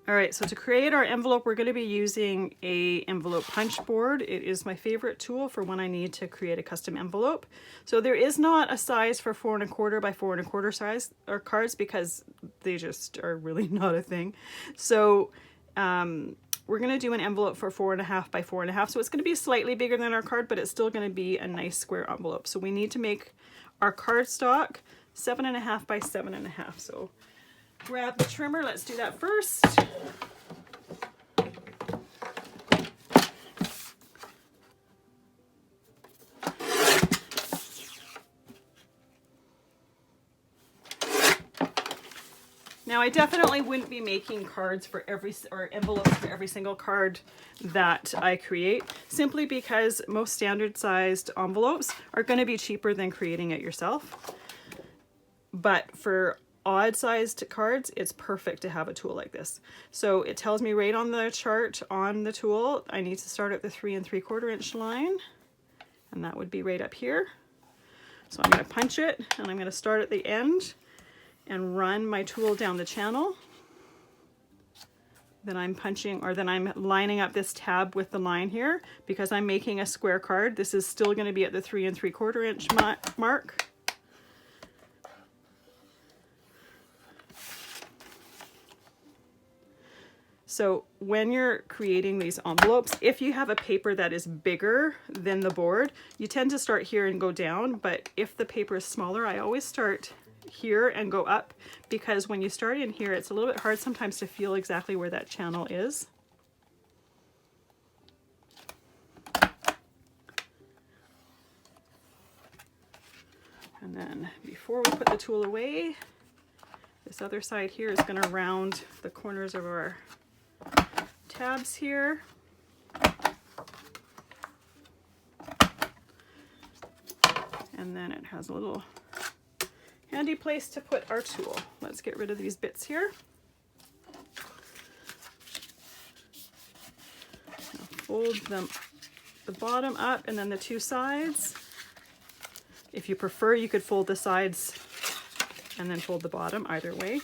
All right, so to create our envelope, we're going to be using a envelope punch board. It is my favorite tool for when I need to create a custom envelope. So there is not a size for 4 1/4 by 4 1/4 size or cards because they just are really not a thing. So we're going to do an envelope for 4 1/2 by 4 1/2. So it's going to be slightly bigger than our card, but it's still going to be a nice square envelope. So we need to make our cardstock 7 1/2 by 7 1/2. So grab the trimmer, let's do that first. Now I definitely wouldn't be making cards for envelopes for every single card that I create, simply because most standard sized envelopes are going to be cheaper than creating it yourself. But for odd sized cards, it's perfect to have a tool like this. So it tells me right on the chart on the tool, I need to start at the 3 3/4 inch line, and that would be right up here. So I'm going to punch it, and I'm going to start at the end and run my tool down the channel. Then I'm punching, or then I'm lining up this tab with the line here because I'm making a square card. This is still going to be at the 3 3/4 inch mark. So when you're creating these envelopes, if you have a paper that is bigger than the board, you tend to start here and go down. But if the paper is smaller, I always start here and go up, because when you start in here, it's a little bit hard sometimes to feel exactly where that channel is. And then before we put the tool away, this other side here is going to round the corners of our tabs here. And then it has a little handy place to put our tool. Let's get rid of these bits here. Now fold them, the bottom up and then the two sides. If you prefer, you could fold the sides and then fold the bottom, either way.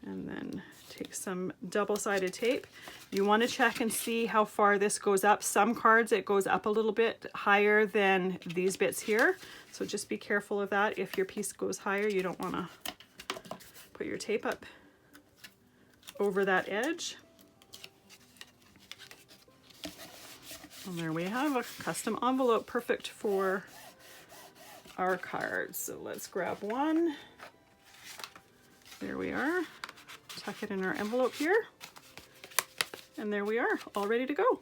And then take some double-sided tape. You want to check and see how far this goes up. Some cards it goes up a little bit higher than these bits here, so just be careful of that. If your piece goes higher, you don't want to put your tape up over that edge. And there we have a custom envelope, perfect for our cards. So let's grab one. There we are. Tuck it in our envelope here. And there we are, all ready to go.